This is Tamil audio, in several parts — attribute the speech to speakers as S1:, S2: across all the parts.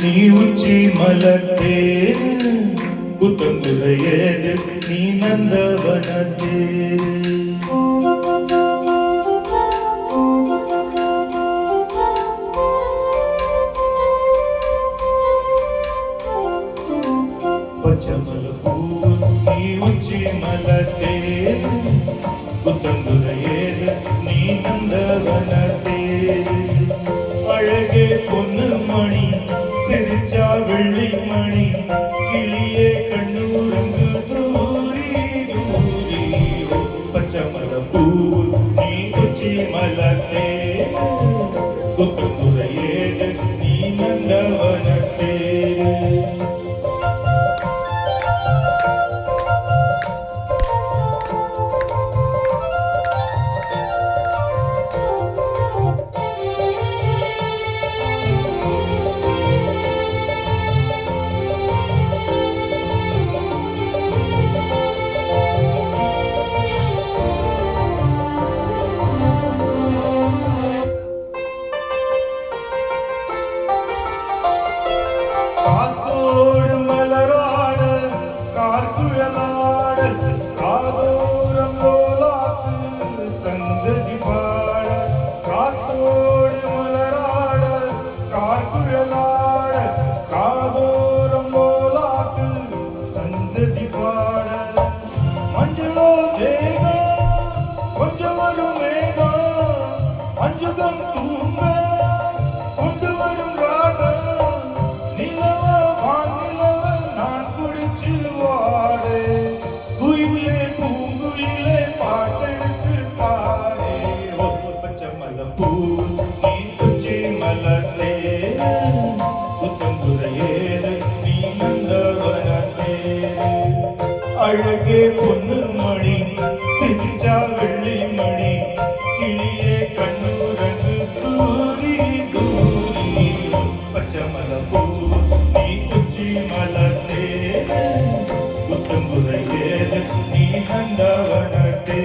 S1: நீ உச்சி மலத்தேர் புத்தங்குறையேது நீ நந்தவனத்தேர் பச்சமல பூவு நீ உச்சி மலத்தேர் புத்தங்குறையேது நீ நந்தவனத்தேர் அழகே பொன்னு மணி சிரிச்சா வெள்ளி மணி கிளியே கண்ணூரங்கு தூரி தூரி பச்சமல பூவு நீ உச்சி மலத்தேர் புத்தங்குறையேது நீ நந்தவனத்தேர் காத்தோடு மலராட கார்குழலாட காதோரம் லோலாத்து சங்கதி பாட காத்தோடு மலராட கார்குழலாட காதோரம் லோலாத்து சங்கதி பாட மஞ்சளோ தேகம் கொஞ்சம் வரும் மேகம் அஞ்சுகம் தூங்க கொண்டு வரும் ராகம் அழகே பொன்னு மணி சிரிச்சா வெள்ளி மணி கிளியே கண்ணூரங்கு தூரி தூரி பச்சமல பூ நீ உச்சி மலத்தே புத்தங்குறையேது நீ நந்தவனத்தே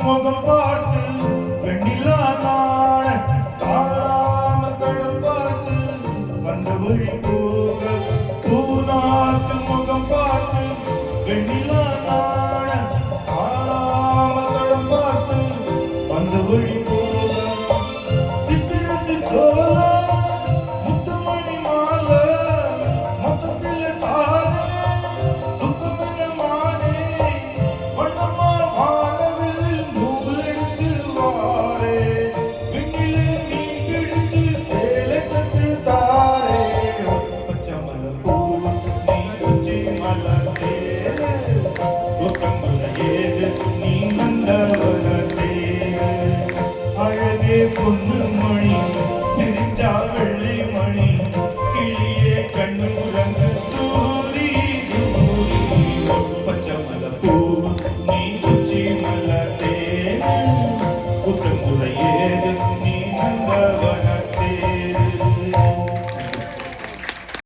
S1: முகம் பார்த்து வெண்ணிலா நாட தாழாம தடம் பார்த்து வந்த வழி